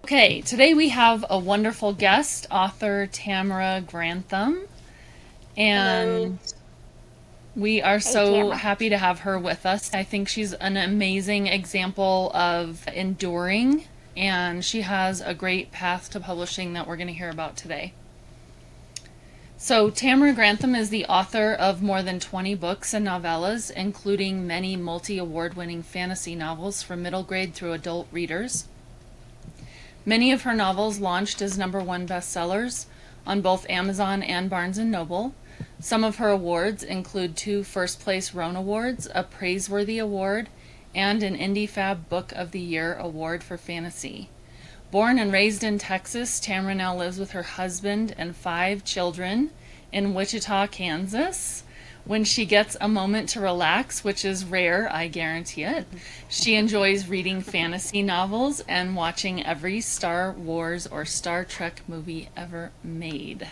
Okay, today we have a wonderful guest, author Tamara Grantham, Hello. and we are Hey, so Tamara. happy to have her with us. I think she's an amazing example of enduring, and she has a great path to publishing that we're going to hear about today. So, Tamara Grantham is the author of more than 20 books and novellas, including many multi-award winning fantasy novels for middle grade through adult readers. Many of her novels launched as #1 bestsellers on both Amazon and Barnes & Noble. Some of her awards include 2 first-place Roan Awards, a Praiseworthy Award, and an IndieFab Book of the Year Award for Fantasy. Born and raised in Texas, Tamara now lives with her husband and 5 children in Wichita, Kansas. When she gets a moment to relax, which is rare, I guarantee it, she enjoys reading fantasy novels and watching every Star Wars or Star Trek movie ever made.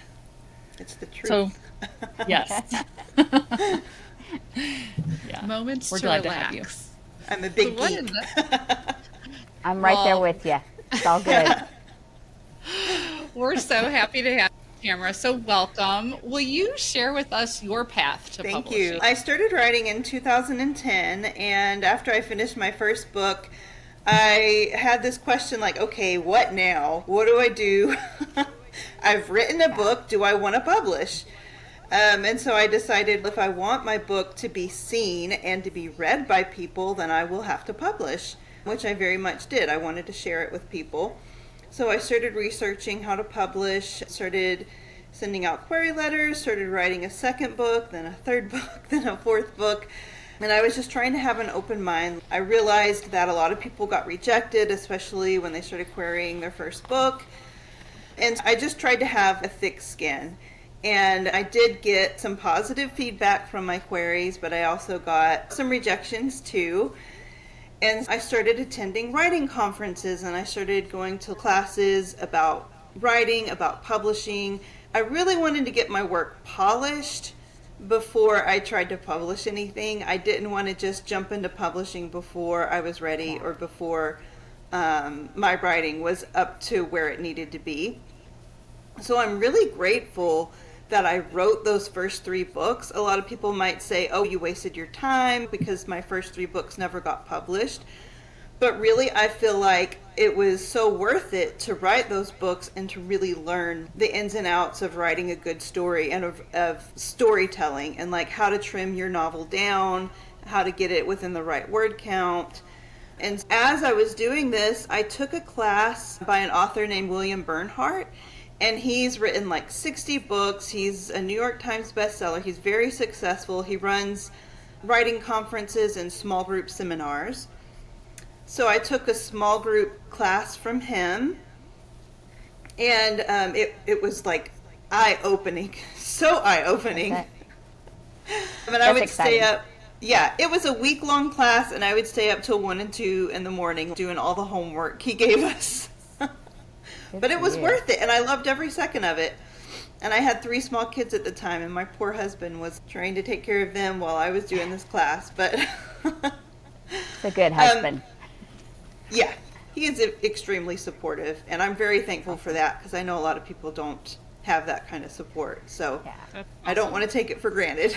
It's the So, truth. yes. Yeah. Moments We're to glad to have you. relax. I'm a So big what geek. is that? I'm right there Well, with you. It's all good. we're so happy to have you, Tamara. So welcome. Will you share with us your path to Thank publishing? you. I started writing in 2010, and after I finished my first book, I had this question like, okay, what now? What do I do? I've written a book. Do I want to publish? And so I decided if I want my book to be seen and to be read by people, then I will have to publish, which I very much did. I wanted to share it with people. So I started researching how to publish, started sending out query letters, started writing a second book, then a third book, then a fourth book. And I was just trying to have an open mind. I realized that a lot of people got rejected, especially when they started querying their first book. And I just tried to have a thick skin. And I did get some positive feedback from my queries, but I also got some rejections too. And I started attending writing conferences, and I started going to classes about writing, about publishing. I really wanted to get my work polished before I tried to publish anything. I didn't want to just jump into publishing before I was ready or before my writing was up to where it needed to be. So I'm really grateful that I wrote those first 3 books. A lot of people might say, oh, you wasted your time because my first 3 books never got published. But really, I feel like it was so worth it to write those books and to really learn the ins and outs of writing a good story and of storytelling and like how to trim your novel down, how to get it within the right word count. And as I was doing this, I took a class by an author named William Bernhardt, and he's written like 60 books. He's a New York Times bestseller. He's very successful. He runs writing conferences and small group seminars. So I took a small group class from him, and it was like eye-opening, so eye-opening. Okay. And I That's would exciting. stay up. Yeah, it was a week-long class, and I would stay up till 1 and 2 in the morning doing all the homework he gave us. Good But it for was you. worth it, and I loved every second of it. And I had 3 small kids at the time, and my poor husband was trying to take care of them while I was doing this class. But It's a good husband. yeah, he is extremely supportive, and I'm very thankful for that because I know a lot of people don't have that kind of support. So Yeah. That's I don't awesome. want to take it for granted.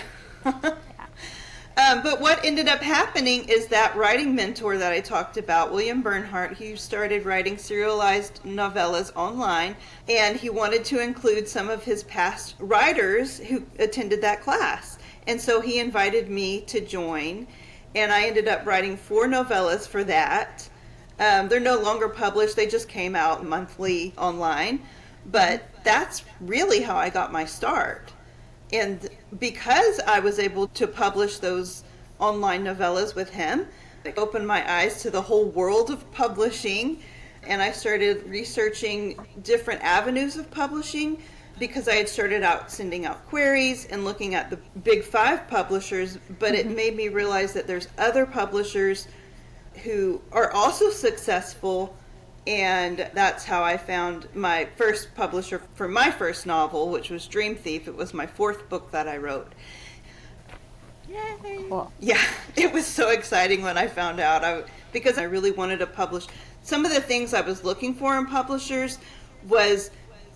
But what ended up happening is that writing mentor that I talked about, William Bernhardt, he started writing serialized novellas online, and he wanted to include some of his past writers who attended that class. And so he invited me to join, and I ended up writing 4 novellas for that. They're no longer published, they just came out monthly online. But that's really how I got my start. And because I was able to publish those online novellas with him, it opened my eyes to the whole world of publishing. And I started researching different avenues of publishing because I had started out sending out queries and looking at the big 5 publishers, but it made me realize that there's other publishers who are also successful. And that's how I found my first publisher for my first novel, which was Dream Thief. It was my 4th book that I wrote. Yay. Cool. Yeah, it was so exciting when I found out because I really wanted to publish some of the things I was looking for in publishers was,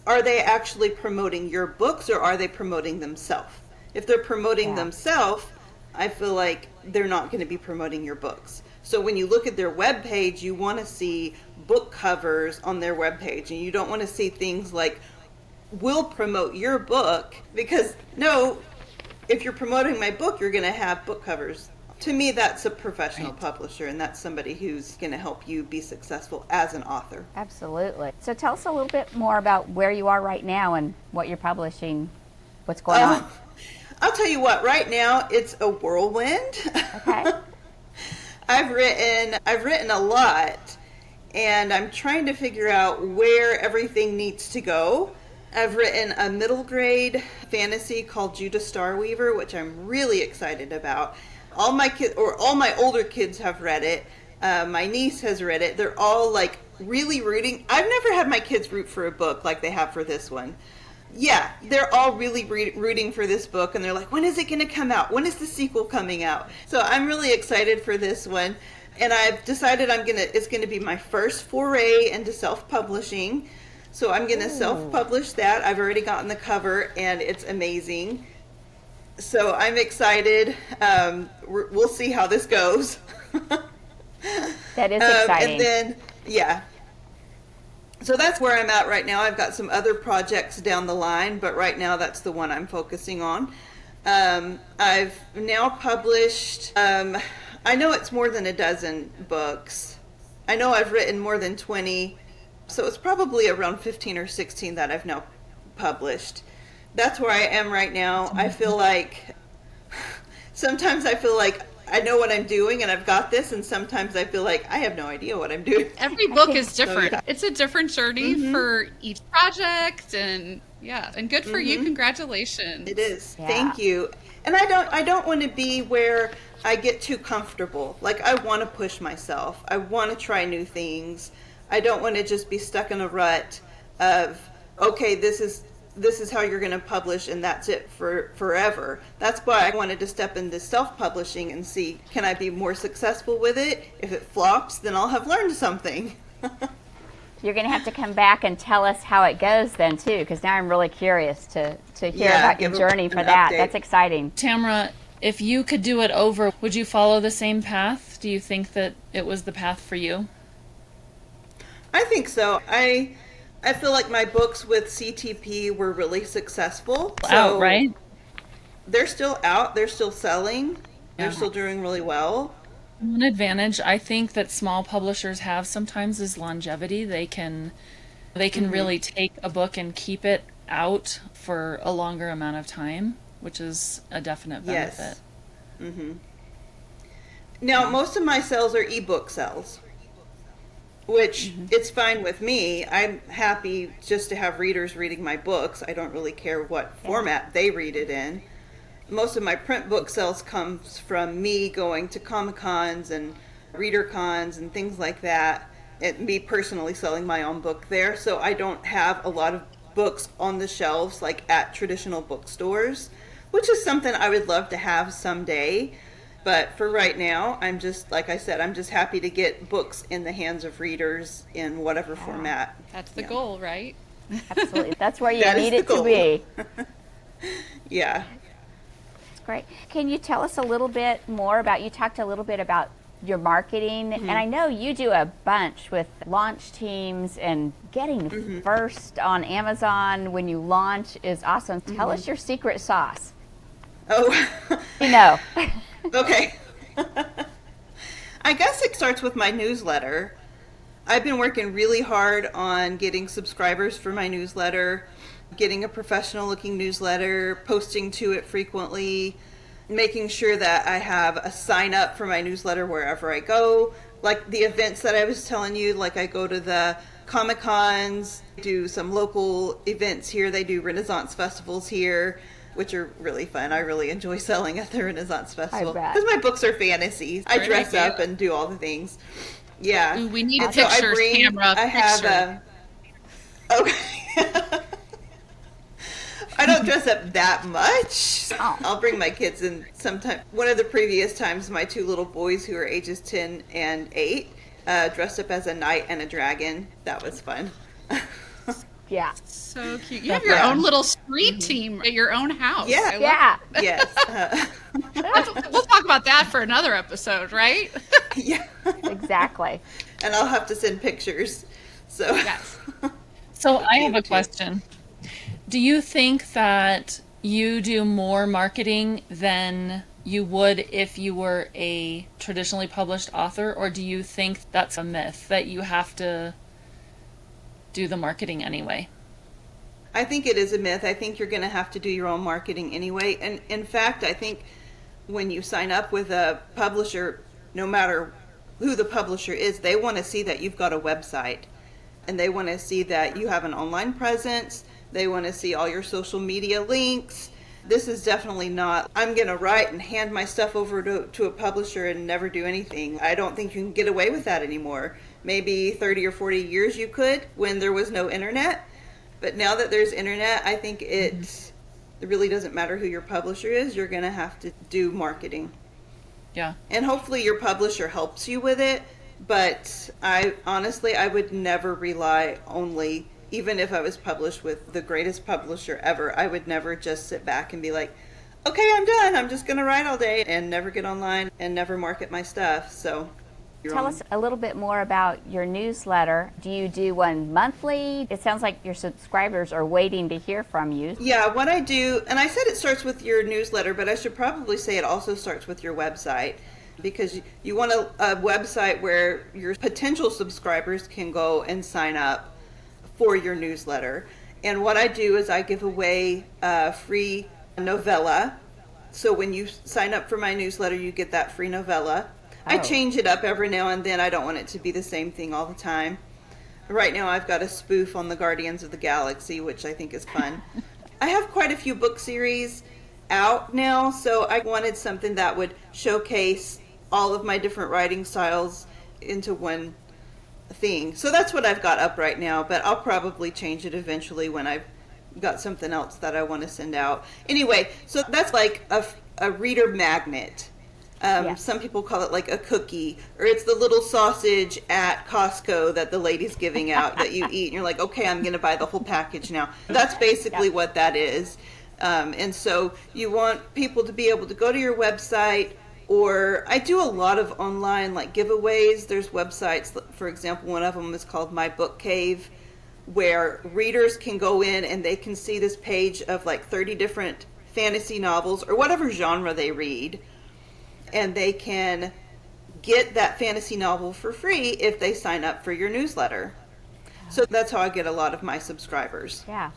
are they actually promoting your books or are they promoting themselves? If they're promoting themselves, I feel like they're not going to be promoting your books. So when you look at their webpage, you want to see book covers on their webpage, and you don't want to see things like, we'll promote your book, because no, if you're promoting my book, you're going to have book covers. To me, that's a professional publisher, and that's somebody who's going to help you be successful as an author. Absolutely. So tell us a little bit more about where you are right now and what you're publishing, what's going on. I'll tell you what, right now it's a whirlwind. Okay. I've written a lot, and I'm trying to figure out where everything needs to go. I've written a middle grade fantasy called Judah Starweaver, which I'm really excited about. All my kids, or all my older kids, have read it. My niece has read it. They're all like really rooting. I've never had my kids root for a book like they have for this one. Yeah, they're all really rooting for this book, and they're like, when is it going to come out? When is the sequel coming out? So I'm really excited for this one, and I've decided it's going to be my first foray into self-publishing. So I'm going to self-publish that. I've already gotten the cover, and it's amazing. So I'm excited. We'll see how this goes. That is exciting. And then, yeah. So that's where I'm at right now. I've got some other projects down the line, but right now that's the one I'm focusing on. I've now published, I know it's more than a dozen books. I know I've written more than 20, so it's probably around 15 or 16 that I've now published. That's where I am right now. I feel like, sometimes I feel like I know what I'm doing and I've got this, and sometimes I feel like I have no idea what I'm doing. Every book is different. So, yeah. It's a different journey for each project, and good for you. Congratulations. It is. Yeah. Thank you. And I don't want to be where I get too comfortable. Like, I want to push myself. I want to try new things. I don't want to just be stuck in a rut of, okay, this is how you're going to publish and that's it for forever. That's why I wanted to step into self-publishing and see, can I be more successful with it? If it flops, then I'll have learned something. You're going to have to come back and tell us how it goes then too, because now I'm really curious to hear about your give journey an for that. update. That's exciting. Tamara, if you could do it over, would you follow the same path? Do you think that it was the path for you? I think so. I feel like my books with CTP were really successful. Out, right? They're still out. They're still selling. They're Yeah. still doing really well. One advantage I think that small publishers have sometimes is longevity. They can really take a book and keep it out for a longer amount of time, which is a definite benefit. Yes. Now, most of my sales are ebook sales, which it's fine with me. I'm happy just to have readers reading my books. I don't really care what format they read it in. Most of my print book sales comes from me going to Comic-Cons and reader cons and things like that, and me personally selling my own book there. So I don't have a lot of books on the shelves like at traditional bookstores, which is something I would love to have someday. But for right now, I'm just, like I said, I'm just happy to get books in the hands of readers in whatever format. That's the goal, right? Absolutely. That's where you That is need the it to goal. be. Yeah. That's great. Can you tell us a little bit more about, you talked a little bit about your marketing, and I know you do a bunch with launch teams, and getting first on Amazon when you launch is awesome. Tell us your secret sauce. Oh, You know. okay. I guess it starts with my newsletter. I've been working really hard on getting subscribers for my newsletter, getting a professional looking newsletter, posting to it frequently, making sure that I have a sign up for my newsletter wherever I go. Like the events that I was telling you, like I go to the Comic-Cons, do some local events here. They do Renaissance festivals here, which are really fun. I really enjoy selling at the Renaissance Festival bet. because my books are fantasies. I Great dress idea. up and do all the things. Yeah. Ooh, we need And so pictures, Tamara. I have okay. I don't dress up that much. Oh. I'll bring my kids in sometime. One of the previous times, my two little boys who are ages 10 and 8, dressed up as a knight and a dragon. That was fun. Yeah. So cute. You have your own little street team at your own house. Yeah. Yeah. Yes. We'll talk about that for another episode, right? Yeah. Exactly. And I'll have to send pictures. So Yes. So I have a question. Do you think that you do more marketing than you would if you were a traditionally published author, or do you think that's a myth that you have to do the marketing anyway? I think it is a myth. I think you're going to have to do your own marketing anyway. And in fact, I think when you sign up with a publisher, no matter who the publisher is, they want to see that you've got a website, and they want to see that you have an online presence. They want to see all your social media links. This is definitely not, I'm going to write and hand my stuff over to a publisher and never do anything. I don't think you can get away with that anymore. Maybe 30 or 40 years you could, when there was no internet. But now that there's internet, I think it really doesn't matter who your publisher is. You're going to have to do marketing. Yeah. And hopefully your publisher helps you with it. But I would never rely only, even if I was published with the greatest publisher ever, I would never just sit back and be like, okay, I'm done. I'm just going to write all day and never get online and never market my stuff. So Tell us a little bit more about your newsletter. Do you do one monthly? It sounds like your subscribers are waiting to hear from you. Yeah, what I do, and I said it starts with your newsletter, but I should probably say it also starts with your website, because you want a website where your potential subscribers can go and sign up for your newsletter. And what I do is I give away a free novella. So when you sign up for my newsletter, you get that free novella. I change it up every now and then. I don't want it to be the same thing all the time. Right now I've got a spoof on the Guardians of the Galaxy, which I think is fun. I have quite a few book series out now, so I wanted something that would showcase all of my different writing styles into one thing. So that's what I've got up right now, but I'll probably change it eventually when I've got something else that I want to send out. Anyway, so that's like a reader magnet. Some people call it like a cookie, or it's the little sausage at Costco that the lady's giving out that you eat, and you're like, okay, I'm going to buy the whole package now. That's basically what that is. And so you want people to be able to go to your website, or I do a lot of online like giveaways. There's websites, for example, one of them is called My Book Cave, where readers can go in and they can see this page of like 30 different fantasy novels or whatever genre they read. And they can get that fantasy novel for free if they sign up for your newsletter. So that's how I get a lot of my subscribers. Yeah.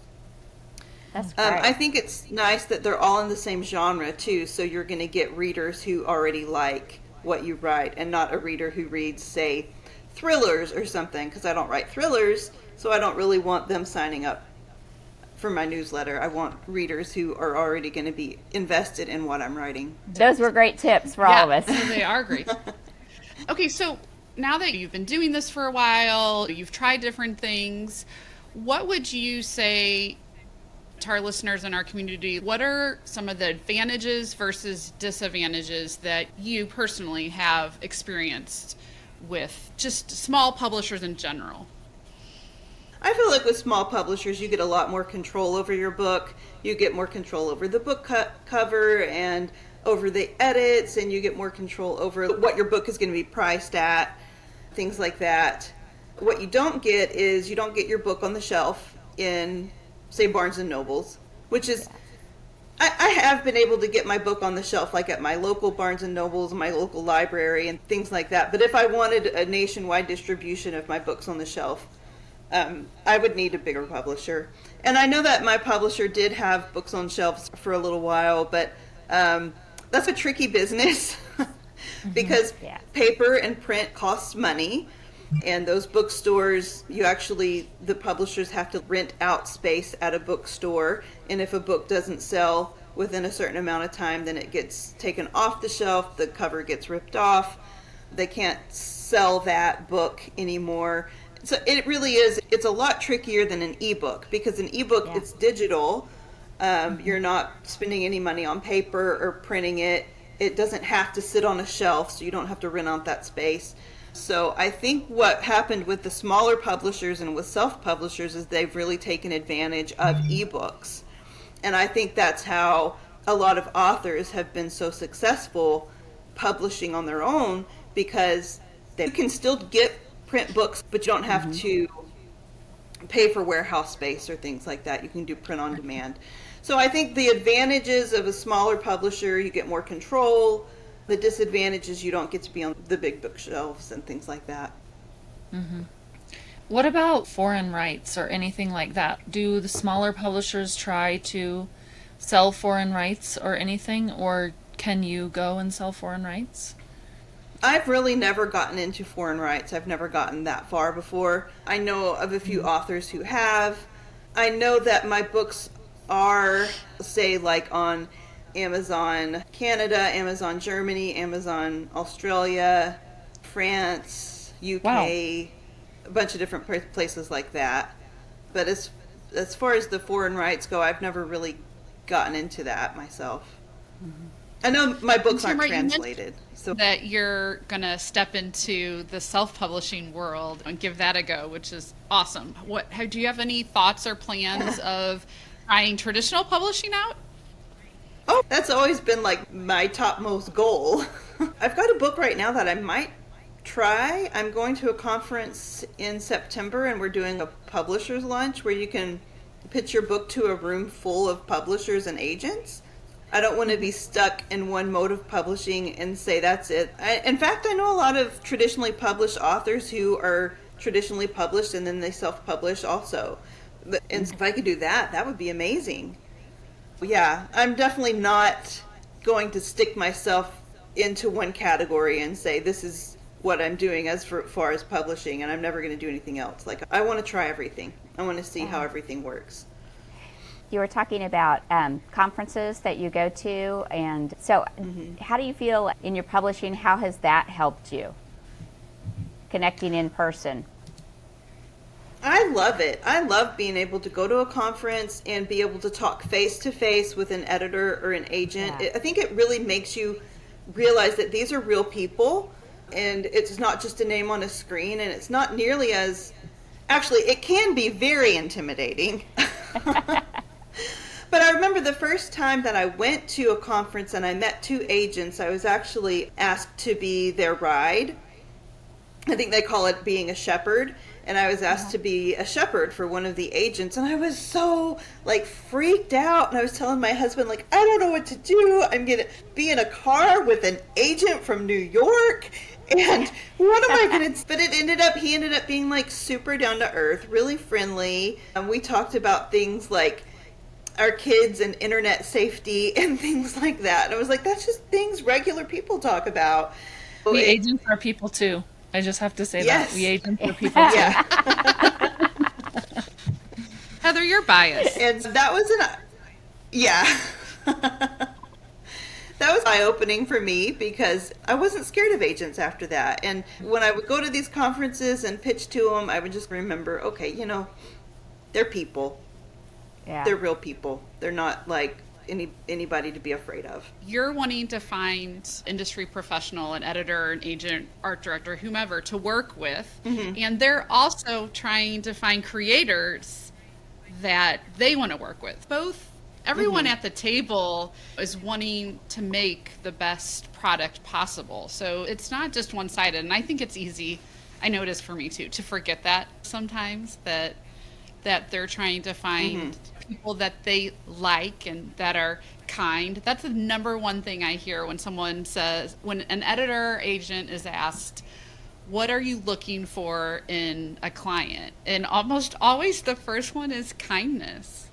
That's great. I think it's nice that they're all in the same genre too, so you're going to get readers who already like what you write and not a reader who reads, say, thrillers or something, because I don't write thrillers, so I don't really want them signing up for my newsletter. I want readers who are already going to be invested in what I'm writing. Those were great tips for all of us. They are great. Okay, so now that you've been doing this for a while, you've tried different things, what would you say to our listeners in our community? What are some of the advantages versus disadvantages that you personally have experienced with just small publishers in general? I feel like with small publishers, you get a lot more control over your book. You get more control over the book cover and over the edits, and you get more control over what your book is going to be priced at, things like that. What you don't get is you don't get your book on the shelf in, say, Barnes and Nobles, which is, I have been able to get my book on the shelf, like at my local Barnes and Nobles, my local library, and things like that. But if I wanted a nationwide distribution of my books on the shelf, I would need a bigger publisher. And I know that my publisher did have books on shelves for a little while, but that's a tricky business because paper and print costs money. And those bookstores, the publishers have to rent out space at a bookstore. And if a book doesn't sell within a certain amount of time, then it gets taken off the shelf, the cover gets ripped off. They can't sell that book anymore. So it really is, it's a lot trickier than an ebook, because an ebook, it's digital. You're not spending any money on paper or printing it. It doesn't have to sit on a shelf, so you don't have to rent out that space. So I think what happened with the smaller publishers and with self-publishers is they've really taken advantage of ebooks. And I think that's how a lot of authors have been so successful publishing on their own, because they can still get print books, but you don't have to pay for warehouse space or things like that. You can do print on demand. So I think the advantages of a smaller publisher, you get more control. The disadvantages, you don't get to be on the big bookshelves and things like that. What about foreign rights or anything like that? Do the smaller publishers try to sell foreign rights or anything, or can you go and sell foreign rights? I've really never gotten into foreign rights. I've never gotten that far before. I know of a few authors who have. I know that my books are, say, like on Amazon Canada, Amazon Germany, Amazon Australia, France, UK, Wow. a bunch of different places like that. But as far as the foreign rights go, I've never really gotten into that myself. I know my books aren't Tamara, you mentioned translated, so that you're going to step into the self-publishing world and give that a go, which is awesome. Do you have any thoughts or plans of trying traditional publishing out? oh, that's always been like my topmost goal. I've got a book right now that I might try. I'm going to a conference in September, and we're doing a publisher's lunch where you can pitch your book to a room full of publishers and agents. I don't want to be stuck in one mode of publishing and say that's it. In fact, I know a lot of traditionally published authors who are traditionally published and then they self-publish also. And if I could do that, that would be amazing. Yeah, I'm definitely not going to stick myself into one category and say this is what I'm doing as far as publishing, and I'm never going to do anything else. Like, I want to try everything. I want to see how everything works. You were talking about conferences that you go to, and so how do you feel in your publishing? How has that helped you connecting in person? I love it. I love being able to go to a conference and be able to talk face to face with an editor or an agent. Yeah. I think it really makes you realize that these are real people, and it's not just a name on a screen, and it's not nearly as, actually, it can be very intimidating. But I remember the first time that I went to a conference and I met two agents, I was actually asked to be their ride. I think they call it being a shepherd. And I was asked to be a shepherd for one of the agents. And I was so, like, freaked out. And I was telling my husband, like, I don't know what to do. I'm going to be in a car with an agent from New York. And what am I going to... But he ended up being, like, super down to earth, really friendly. And we talked about things like our kids and internet safety and things like that. And I was like, that's just things regular people talk about. We agents are people too. I just have to say Yes. that. We agents are people too. Yeah. Heather, you're biased. And that was yeah. That was eye-opening for me because I wasn't scared of agents after that. And when I would go to these conferences and pitch to them, I would just remember, okay, they're people. Yeah. They're real people. They're not like anybody to be afraid of. You're wanting to find industry professional, an editor, an agent, art director, whomever to work with. And they're also trying to find creators that they want to work with. Everyone at the table is wanting to make the best product possible. So it's not just one-sided. And I think it's easy, I know it is for me too, to forget that sometimes, that they're trying to find people that they like and that are kind. That's the number one thing I hear when when an editor or agent is asked, what are you looking for in a client? And almost always the first one is kindness.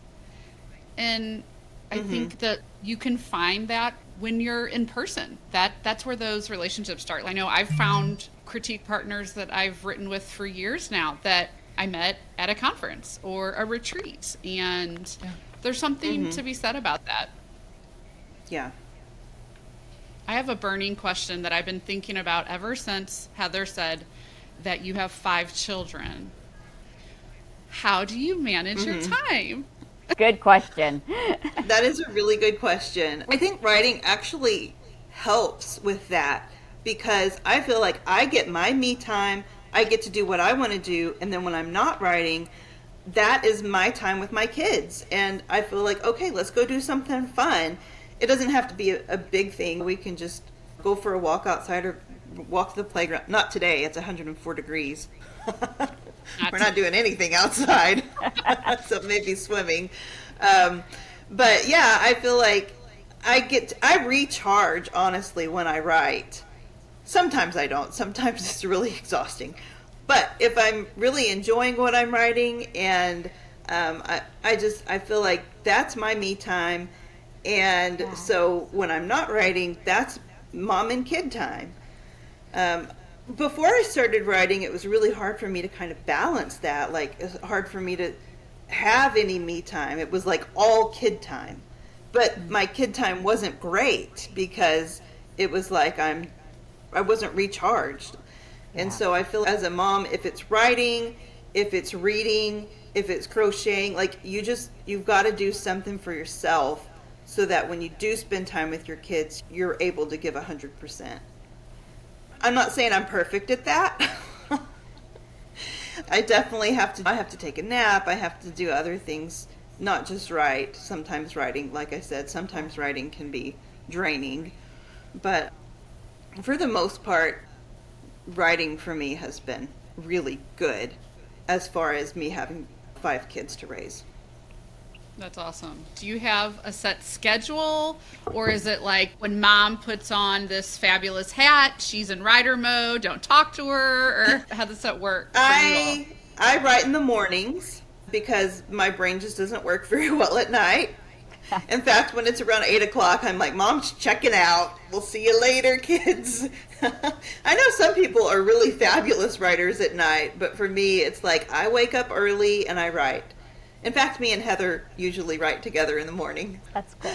And I think that you can find that when you're in person. That's where those relationships start. I know I've found critique partners that I've written with for years now that I met at a conference or a retreat, and there's something to be said about that. Yeah. I have a burning question that I've been thinking about ever since Heather said that you have 5 children. How do you manage your time? Good question. That is a really good question. I think writing actually helps with that because I feel like I get my me time, I get to do what I want to do, and then when I'm not writing, that is my time with my kids. And I feel like, okay, let's go do something fun. It doesn't have to be a big thing. We can just go for a walk outside or walk to the playground. Not today, it's 104 degrees. We're not doing anything outside, so maybe swimming. But yeah, I feel like I recharge, honestly, when I write. Sometimes I don't. Sometimes it's really exhausting. But if I'm really enjoying what I'm writing, and I feel like that's my me time. And so when I'm not writing, that's mom and kid time. Before I started writing, it was really hard for me to kind of balance that. Like, it's hard for me to have any me time. It was like all kid time. But my kid time wasn't great because it was like I wasn't recharged. And so I feel as a mom, if it's writing, if it's reading, if it's crocheting, like you've got to do something for yourself so that when you do spend time with your kids, you're able to give 100%. I'm not saying I'm perfect at that. I definitely have to take a nap. I have to do other things, not just write. Sometimes writing, like I said, sometimes writing can be draining. But for the most part, writing for me has been really good as far as me having 5 kids to raise. That's awesome. Do you have a set schedule, or is it like when mom puts on this fabulous hat, she's in writer mode, don't talk to her, or how does that work for you all? I write in the mornings because my brain just doesn't work very well at night. In fact, when it's around 8 o'clock, I'm like, Mom's checking out. We'll see you later, kids. I know some people are really fabulous writers at night, but for me, it's like I wake up early and I write. In fact, me and Heather usually write together in the morning. That's cool.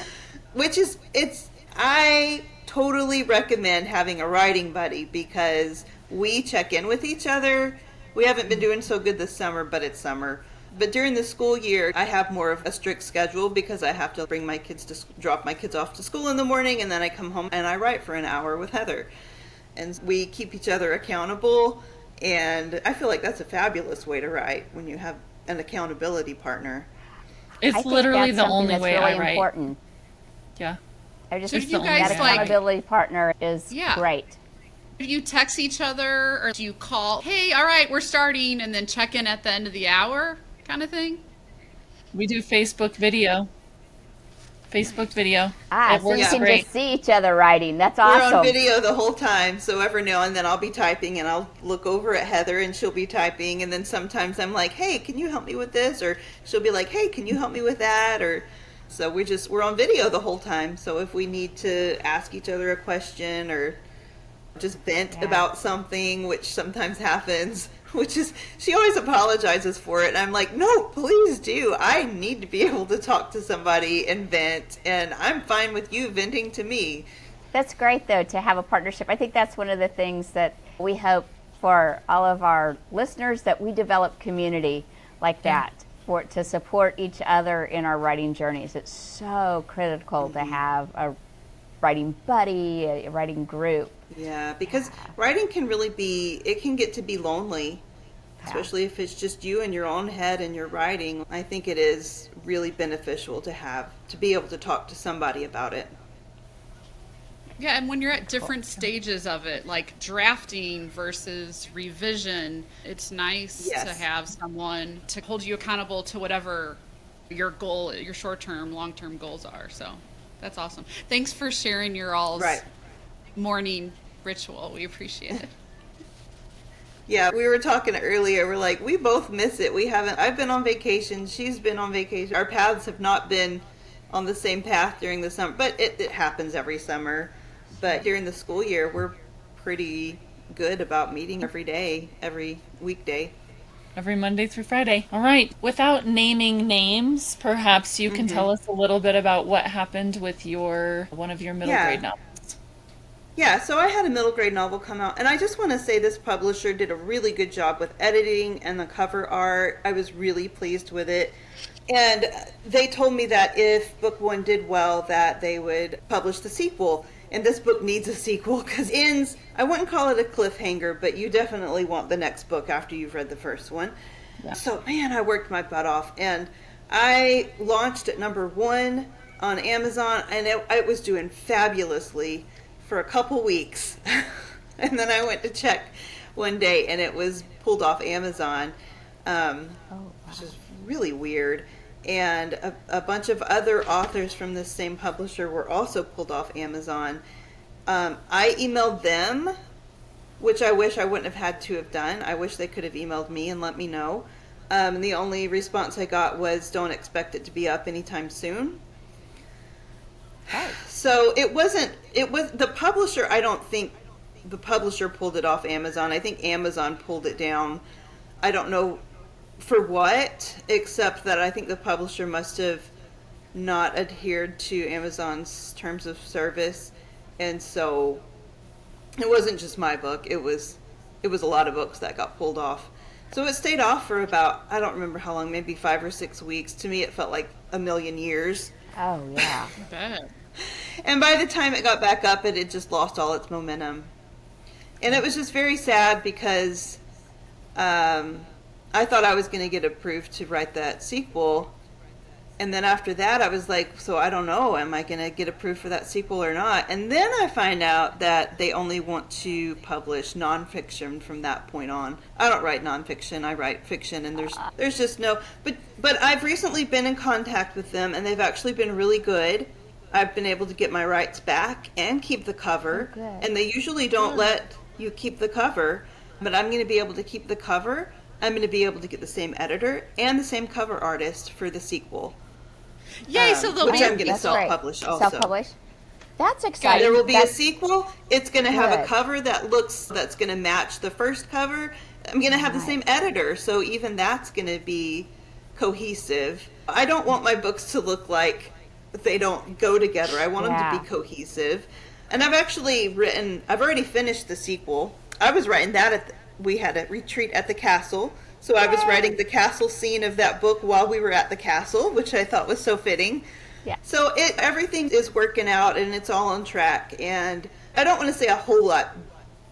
I totally recommend having a writing buddy because we check in with each other. We haven't been doing so good this summer, but it's summer. But during the school year, I have more of a strict schedule because I have to drop my kids off to school in the morning, and then I come home and I write for an hour with Heather. And we keep each other accountable, and I feel like that's a fabulous way to write when you have an accountability partner. It's I think literally that's the only something way that's really I write. important. Yeah. I just So think do you that guys, like- accountability partner is Yeah. great. Do you text each other, or do you call, hey, all right, we're starting, and then check in at the end of the hour kind of thing? We do Facebook video. So It works you can great. just see each other writing. That's We're awesome. on video the whole time, so every now and then I'll be typing and I'll look over at Heather and she'll be typing, and then sometimes I'm like, hey, can you help me with this? Or she'll be like, hey, can you help me with that? Or so we're on video the whole time. So if we need to ask each other a question or just vent about something, which sometimes happens, she always apologizes for it. And I'm like, no, please do. I need to be able to talk to somebody and vent, and I'm fine with you venting to me. That's great, though, to have a partnership. I think that's one of the things that we hope for all of our listeners, that we develop community like that to support each other in our writing journeys. It's so critical to have a writing buddy, a writing group. Yeah, because writing can get to be lonely, especially if it's just you in your own head and you're writing. I think it is really beneficial to be able to talk to somebody about it. Yeah, and when you're at different stages of it, like drafting versus revision, it's nice to have someone to hold you accountable to whatever your goal, your short-term, long-term goals are. So that's awesome. Thanks for sharing your all's morning ritual. We appreciate it. Yeah, we were talking earlier. We're like, we both miss it. I've been on vacation. She's been on vacation. Our paths have not been on the same path during the summer, but it happens every summer. But during the school year, we're pretty good about meeting every day, every weekday. Every Monday through Friday. All right. Without naming names, perhaps you can tell us a little bit about what happened with one of your middle grade novels. Yeah, so I had a middle grade novel come out, and I just want to say this publisher did a really good job with editing and the cover art. I was really pleased with it. And they told me that if book 1 did well, that they would publish the sequel. and this book needs a sequel because ends, I wouldn't call it a cliffhanger, but you definitely want the next book after you've read the first one. Yeah. So, man, I worked my butt off, and I launched at #1 on Amazon, and it was doing fabulously for a couple weeks. And then I went to check one day, and it was pulled off Amazon, which is really weird. And a bunch of other authors from this same publisher were also pulled off Amazon. I emailed them, which I wish I wouldn't have had to have done. I wish they could have emailed me and let me know. And the only response I got was, don't expect it to be up anytime soon. Oh. So it was the publisher. I don't think the publisher pulled it off Amazon. I think Amazon pulled it down. I don't know for what, except that I think the publisher must have not adhered to Amazon's terms of service. And so it wasn't just my book. It was a lot of books that got pulled off. So it stayed off for about, I don't remember how long, maybe 5 or 6 weeks. To me, it felt like a million years. Oh, yeah. I bet. And by the time it got back up, it had just lost all its momentum. And it was just very sad because I thought I was going to get approved to write that sequel. And then after that, I was like, so I don't know, am I going to get approved for that sequel or not? And then I find out that they only want to publish nonfiction from that point on. I don't write nonfiction, I write fiction, and there's just no... But I've recently been in contact with them, and they've actually been really good. I've been able to get my rights back and keep the cover. Oh, and they usually don't let you keep the cover, but I'm going to be able to keep the cover. I'm going to be able to get the same editor and the same cover artist for the sequel. Yay! So which I'm going to self-publish also. Self-publish. That's exciting. There will be a sequel. It's going to have a cover that's going to match the first cover. I'm going to have the same editor, so even that's going to be cohesive. I don't want my books to look like they don't go together. I want them to be cohesive. And I've already finished the sequel. I was writing that we had a retreat at the castle. So I was writing the castle scene of that book while we were at the castle, which I thought was so fitting. Yeah. So everything is working out and it's all on track. And I don't want to say a whole lot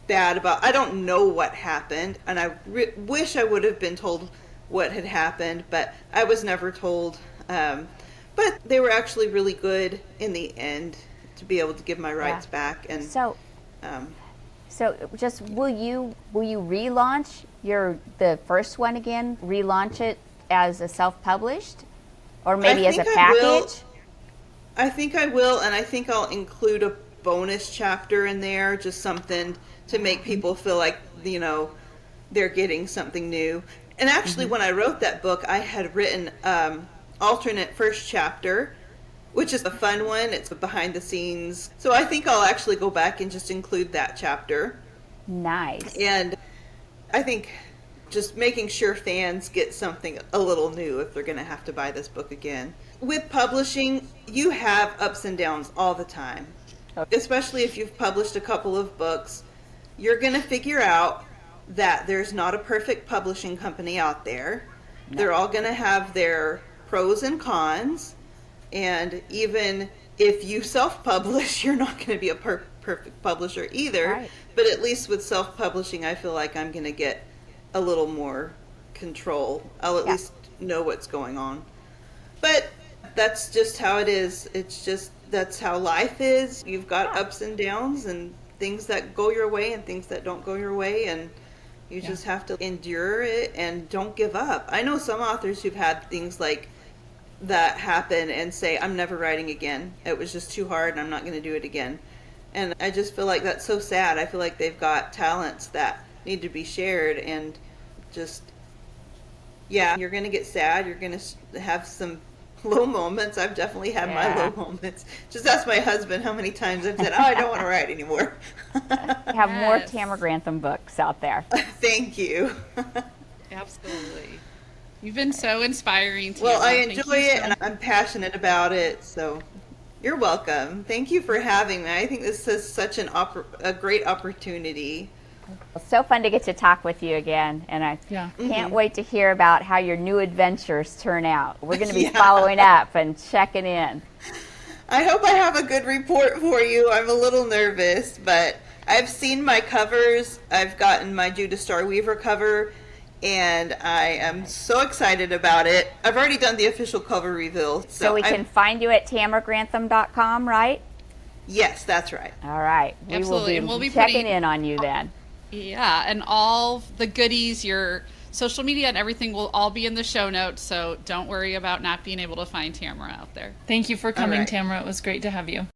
bad about, I don't know what happened. And I wish I would have been told what had happened, but I was never told. But they were actually really good in the end to be able to give my rights back. And so just will you relaunch the first one again? Relaunch it as a self-published, or maybe as a package? I think I will, and I think I'll include a bonus chapter in there, just something to make people feel like they're getting something new. And actually, when I wrote that book, I had written alternate first chapter, which is a fun one. It's behind the scenes. So I think I'll actually go back and just include that chapter. Nice. And I think just making sure fans get something a little new if they're going to have to buy this book again. With publishing, you have ups and downs all the time. Okay. Especially if you've published a couple of books. You're going to figure out that there's not a perfect publishing company out there. No. They're all going to have their pros and cons. And even if you self-publish, you're not going to be a perfect publisher either. Right. But at least with self-publishing, I feel like I'm going to get a little more control. I'll at least know what's going on. But that's just how it is. It's just, that's how life is. You've got ups and downs and things that go your way and things that don't go your way. And you just have to endure it and don't give up. I know some authors who've had things like that happen and say, I'm never writing again. It was just too hard and I'm not going to do it again. And I just feel like that's so sad. I feel like they've got talents that need to be shared, and just, you're going to get sad. You're going to have some low moments. I've definitely had my low moments. Just ask my husband how many times I've said, I don't want to write anymore. Have more Tamara Grantham books out there. Thank you. Absolutely. You've been so inspiring. Well, I enjoy it and I'm passionate about it. So you're welcome. Thank you for having me. I think this is such a great opportunity. It's so fun to get to talk with you again, and I can't wait to hear about how your new adventures turn out. We're going to be following up and checking in. I hope I have a good report for you. I'm a little nervous, but I've seen my covers. I've gotten my Judah Star Weaver cover, and I am so excited about it. I've already done the official cover reveal. So we can find you at tamaragrantham.com, right? Yes, that's right. All right. We Absolutely. And will we'll be be checking putting- in on you then. Yeah, and all the goodies, your social media and everything will all be in the show notes, so don't worry about not being able to find Tamara out there. Thank you for coming, right. Tamara. It was great to have you.